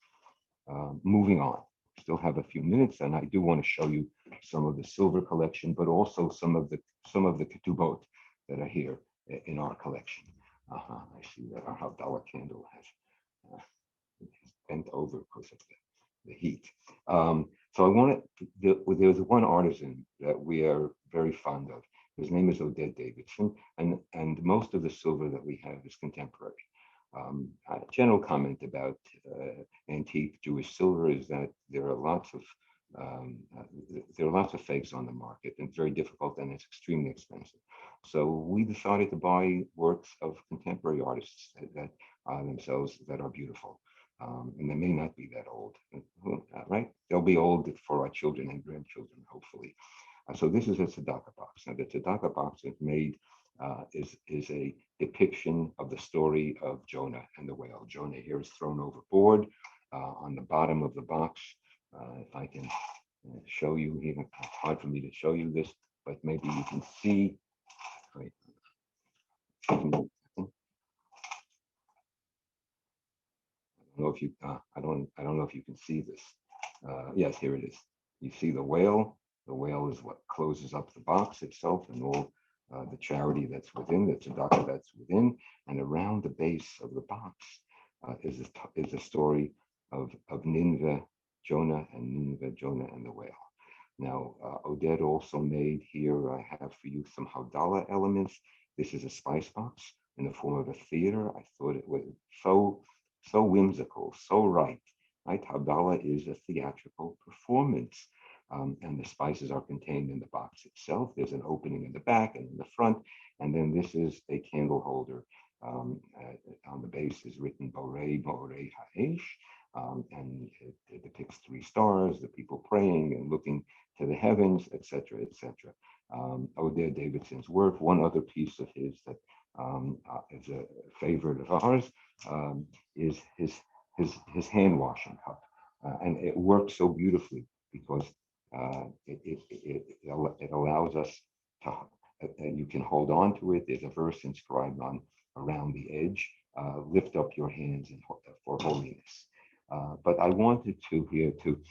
Moving on, still have a few minutes, and I do want to show you some of the silver collection, but also some of the ketubot that are here in our collection. I see that our Haggadah candle has bent over because of the heat. So there's one artisan that we are very fond of. His name is Oded Davidson, and most of the silver that we have is contemporary. A general comment about antique Jewish silver is that there are lots of fakes on the market, and it's very difficult and it's extremely expensive. So we decided to buy works of contemporary artists that themselves that are beautiful. And they may not be that old, right? They'll be old for our children and grandchildren, hopefully. So this is a tzedakah box. Now the tzedakah box is made, is a depiction of the story of Jonah and the whale. Jonah here is thrown overboard. On the bottom of the box, if I can show you here, it's hard for me to show you this, but maybe you can see. Wait. I don't know if you can see this. Yes, here it is. You see the whale. The whale is what closes up the box itself and all the charity that's within, the tzedakah that's within, and around the base of the box is a story of Nineveh, Jonah, and the whale. Now, Oded also made here, I have for you some Haggadah elements. This is a spice box in the form of a theater. I thought it was so whimsical, so right? Haggadah is a theatrical performance. And the spices are contained in the box itself. There's an opening in the back and in the front. And then this is a candle holder. On the base is written Borei Ha'esh. And it depicts 3 stars, the people praying and looking to the heavens, etc., etc. Oded Davidson's work. One other piece of his that is a favorite of ours is his hand washing cup. And it works so beautifully because it allows us to, you can hold on to it. There's a verse inscribed on around the edge, lift up your hands for holiness. But I wanted to here to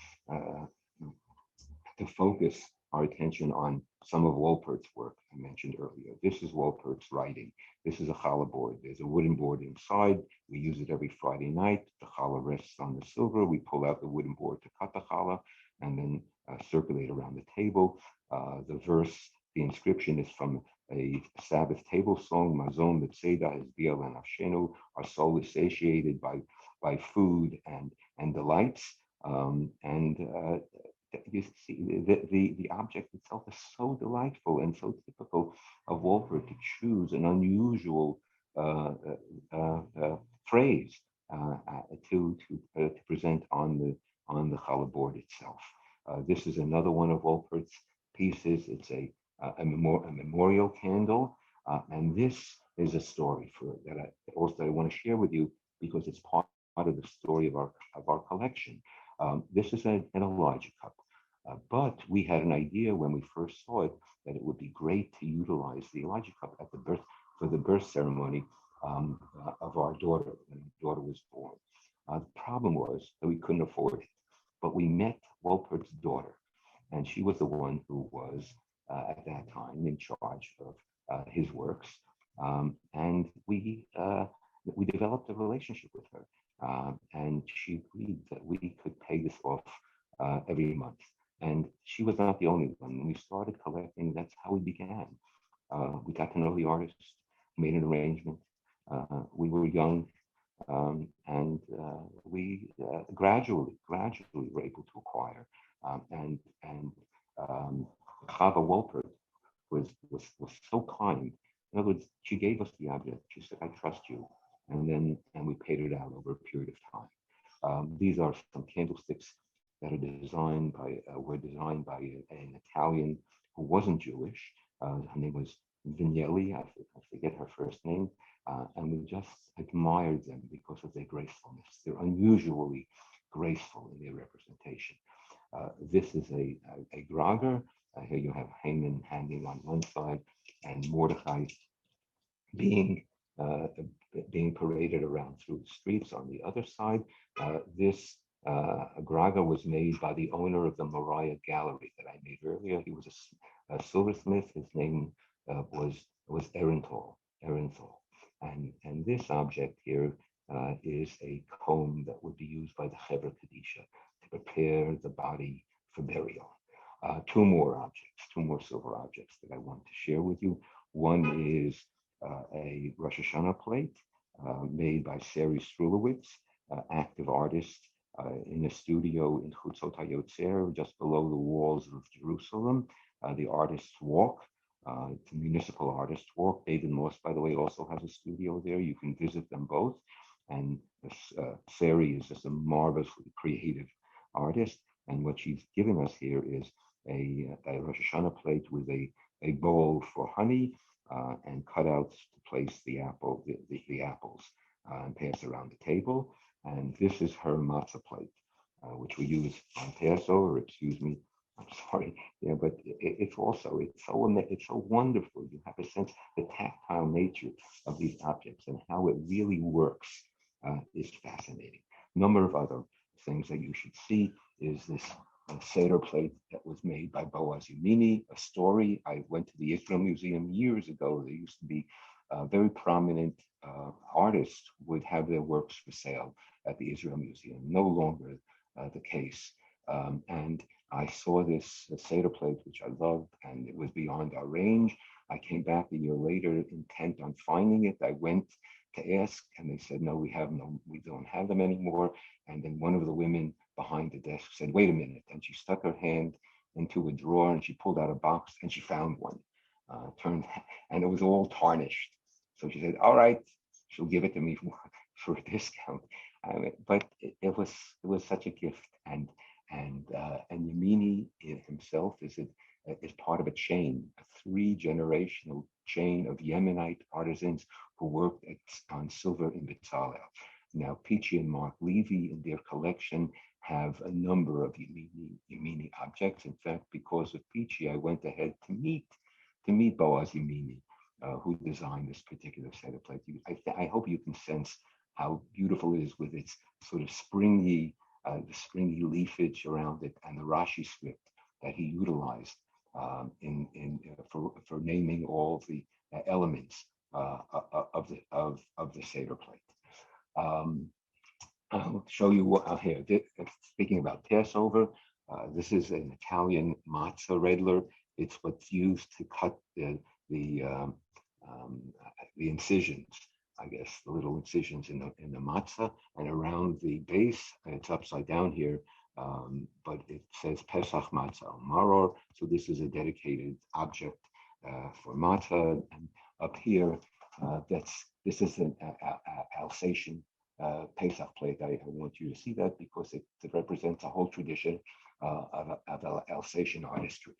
focus our attention on some of Wolpert's work I mentioned earlier. This is Wolpert's writing. This is a challah board. There's a wooden board inside. We use it every Friday night. The challah rests on the silver. We pull out the wooden board to cut the challah and then circulate around the table. The verse, the inscription is from a Sabbath table song, Mazon Mitzeda is Biel and Afshenu. Our soul is satiated by food and delights. You see, the object itself is so delightful and so typical of Wolpert to choose an unusual phrase to present on the challah board itself. This is another one of Wolpert's pieces. It's a memorial candle, and this is a story that I want to share with you because it's part of the story of our collection. This is an Elijah cup, but we had an idea when we first saw it that it would be great to utilize the Elijah cup at the birth ceremony of our daughter when the daughter was born. The problem was that we couldn't afford it, but we met Wolpert's daughter, and she was the one who was at that time in charge of his works, and we developed a relationship with her. And she agreed that we could pay this off every month. And she was not the only one. When we started collecting, that's how we began. We got to know the artist, made an arrangement. We were young, and we gradually were able to acquire. And Chava Wolpert was so kind. In other words, she gave us the object. She said, "I trust you." And we paid it out over a period of time. These are some candlesticks that were designed by an Italian who wasn't Jewish. Her name was Vignelli. I forget her first name, and we just admired them because of their gracefulness. They're unusually graceful in their representation. This is a Grager. Here you have Haman hanging on one side, and Mordechai being paraded around through the streets on the other side. This Graga was made by the owner of the Menorah gallery that I made earlier. He was a silversmith. His name was Ehrenthal. And this object here is a comb that would be used by the Chevra Kadisha to prepare the body for burial. Two more silver objects that I want to share with you. One is a Rosh Hashanah plate made by Sari Strulowitz, active artist in a studio in Chutzot HaYotzer, just below the walls of Jerusalem. The Artist's Walk, it's a municipal artist's walk. David Moss, by the way, also has a studio there. You can visit them both. And Sari is just a marvelously creative artist. And what she's given us here is a Rosh Hashanah plate with a bowl for honey and cutouts to place the apples and pass around the table. And this is her matzah plate, which we use on Passover. Excuse me, I'm sorry. Yeah, but it's so wonderful. You have a sense the tactile nature of these objects and how it really works is fascinating. A number of other things that you should see is this Seder plate that was made by Boaz Yemini, a story. I went to the Israel Museum years ago. There used to be very prominent artists would have their works for sale at the Israel Museum. No longer the case. And I saw this Seder plate, which I loved, and it was beyond our range. I came back a year later intent on finding it. I went to ask, and they said, no, we don't have them anymore. And then one of the women behind the desk said, wait a minute. And she stuck her hand into a drawer and she pulled out a box and she found one. And it was all tarnished. So she said, all right, she'll give it to me for a discount. But it was such a gift. And Yemini himself is part of a chain, a 3-generational chain of Yemenite artisans who worked on silver in Bezalel. Now, Peachy and Mark Leve in their collection have a number of Yemini objects. In fact, because of Peachy, I went ahead to meet Boaz Yemini, who designed this particular Seder plate. I hope you can sense how beautiful it is with its sort of springy leafage around it and the Rashi script that he utilized for naming all the elements of the Seder plate. I'll show you here. Speaking about Passover, this is an Italian Matzah Raidler. It's what's used to cut the incisions, I guess, the little incisions in the matzah, and around the base. It's upside down here, but it says Pesach Matzah Maror. So this is a dedicated object for matzah. And up here, this is an Alsatian Pesach plate. I want you to see that because it represents a whole tradition of Alsatian artistry.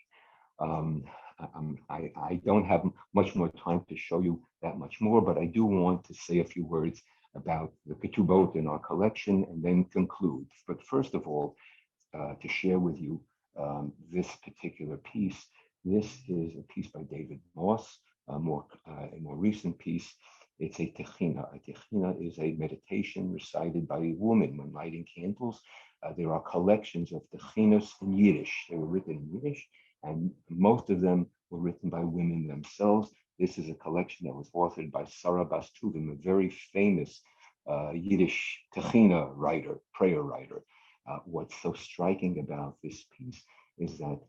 I don't have much more time to show you that much more, but I do want to say a few words about the ketubot in our collection and then conclude. But first of all, to share with you this particular piece. This is a piece by David Moss, a more recent piece. It's a techina. A techina is a meditation recited by a woman when lighting candles. There are collections of techinos in Yiddish. They were written in Yiddish, and most of them were written by women themselves. This is a collection that was authored by Sarah Bas Tuvim, a very famous Yiddish techina writer, prayer writer. What's so striking about this piece is that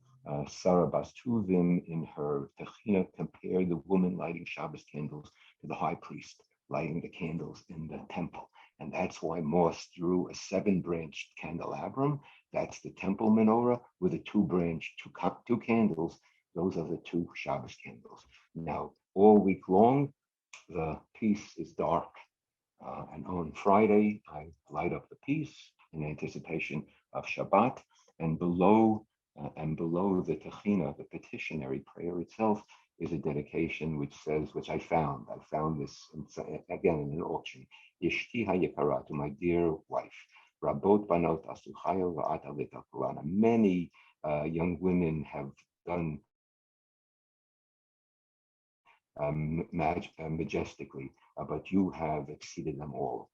Sarah Bas Tuvim in her techina compared the woman lighting Shabbos candles to the high priest lighting the candles in the temple. And that's why Moss drew a 7-branched candelabrum. That's the temple menorah with a 2-branched, two candles. Those are the 2 Shabbos candles. Now, all week long, the piece is dark. And on Friday, I light up the piece in anticipation of Shabbat. And below the techina, the petitionary prayer itself, is a dedication which says, which I found this again in an auction. Ishti hayekara, to my dear wife. Rabot banot asuchayo va'ata letakulana. Many young women have done majestically, but you have exceeded them all.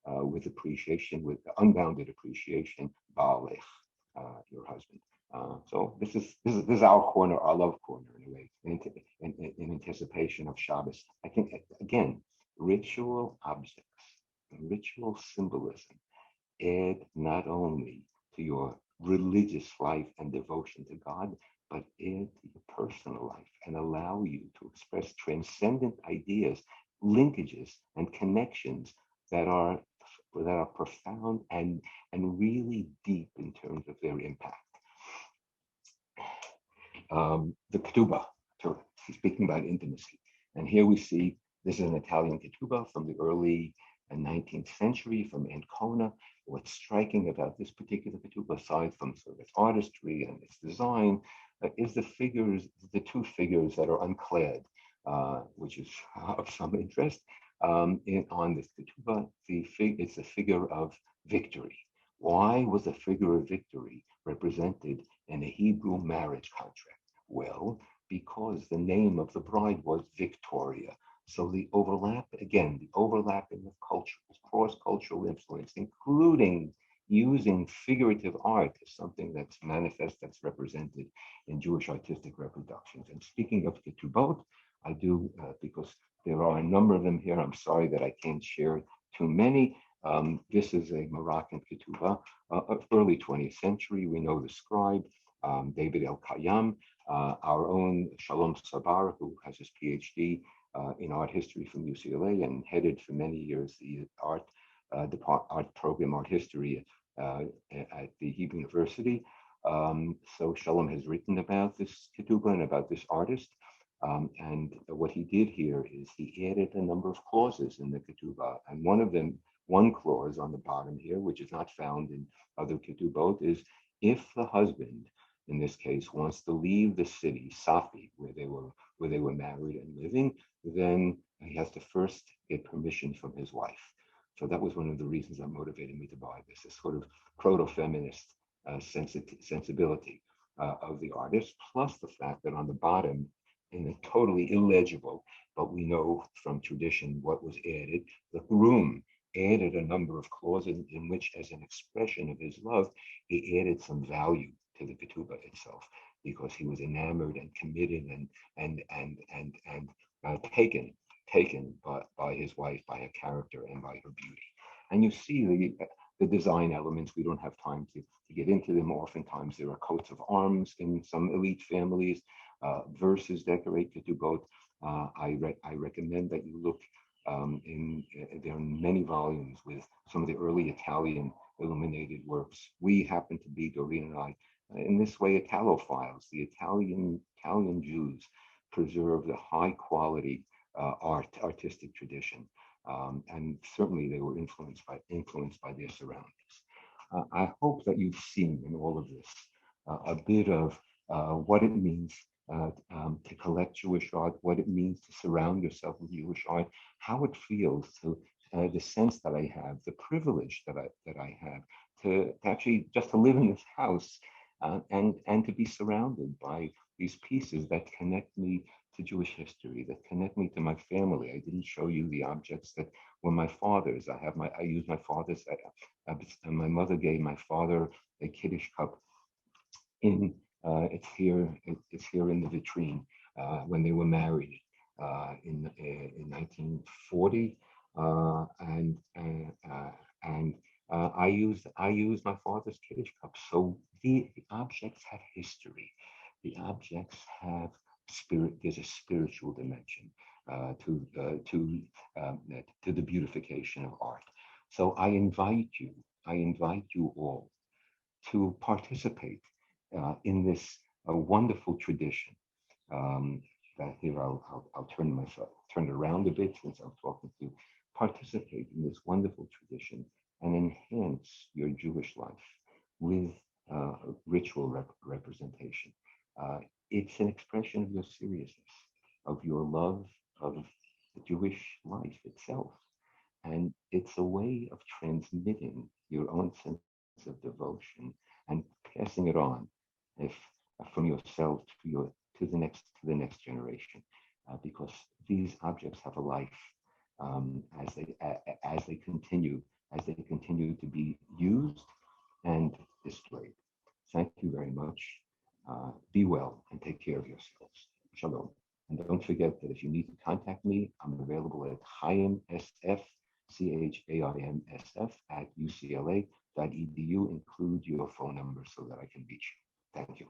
With appreciation, with unbounded appreciation, Baalech, your husband. So this is our corner, our love corner, in a way, in anticipation of Shabbos. I think, again, ritual objects, ritual symbolism add not only to your religious life and devotion to God, but add to your personal life and allow you to express transcendent ideas, linkages, and connections that are profound and really deep in terms of their impact. The ketubah, speaking about intimacy. And here we see, this is an Italian ketubah from the early 19th century from Ancona. What's striking about this particular ketubah, aside from sort of its artistry and its design, is the two figures that are unclad, which is of some interest. On this ketubah, it's a figure of victory. Why was the figure of victory represented in a Hebrew marriage contract? Well, because the name of the bride was Victoria. So the overlapping of cultures, cross-cultural influence, including using figurative art is something that's manifest, that's represented in Jewish artistic reproductions. And speaking of ketubot, I do, because there are a number of them here. I'm sorry that I can't share too many. This is a Moroccan ketubah of early 20th century. We know the scribe, David El-Khayyam, our own Shalom, who has his PhD in art history from UCLA and headed for many years the art program, art history at the Hebrew University. So Shalom has written about this ketubah and about this artist. And what he did here is he added a number of clauses in the ketubah. And one clause on the bottom here, which is not found in other ketubot, is if the husband, in this case, wants to leave the city, Safi, where they were married and living, then he has to first get permission from his wife. So that was one of the reasons that motivated me to buy this sort of proto-feminist sensibility of the artist, plus the fact that on the bottom, in a totally illegible, but we know from tradition what was added, the groom added a number of clauses in which, as an expression of his love, he added some value to the ketubah itself, because he was enamored and committed and taken by his wife, by her character and by her beauty. And you see the design elements. We don't have time to get into them. Oftentimes there are coats of arms in some elite families. Verses decorate ketubot. I recommend that you look there are many volumes with some of the early Italian illuminated works. We happen to be, Doreen and I, in this way, Italophiles. The Italian Jews preserve the high quality artistic tradition, and certainly they were influenced by their surroundings. I hope that you've seen in all of this a bit of what it means to collect Jewish art, what it means to surround yourself with Jewish art, how it feels to the sense that I have, the privilege that I have to actually just to live in this house and to be surrounded by these pieces that connect me to Jewish history, that connect me to my family. I didn't show you the objects that were my father's. I used my father's. My mother gave my father a Kiddush cup it's here in the vitrine when they were married in 1940, and I used my father's Kiddush cup. So the objects have history. The objects have spirit. There's a spiritual dimension to the beautification of art. So I invite you all to participate in this wonderful tradition. That here I'll turn it around a bit since I'm talking to. Participate in this wonderful tradition and enhance your Jewish life with ritual representation. It's an expression of your seriousness, of your love of the Jewish life itself. And it's a way of transmitting your own sense of devotion and passing it on, if from yourself to the next generation, because these objects have a life as they continue to be used and displayed. Thank you very much. Be well and take care of yourselves. Shalom. And don't forget that if you need to contact me, I'm available at chaimsf chaimsf@ucla.edu. Include your phone number so that I can reach you. Thank you.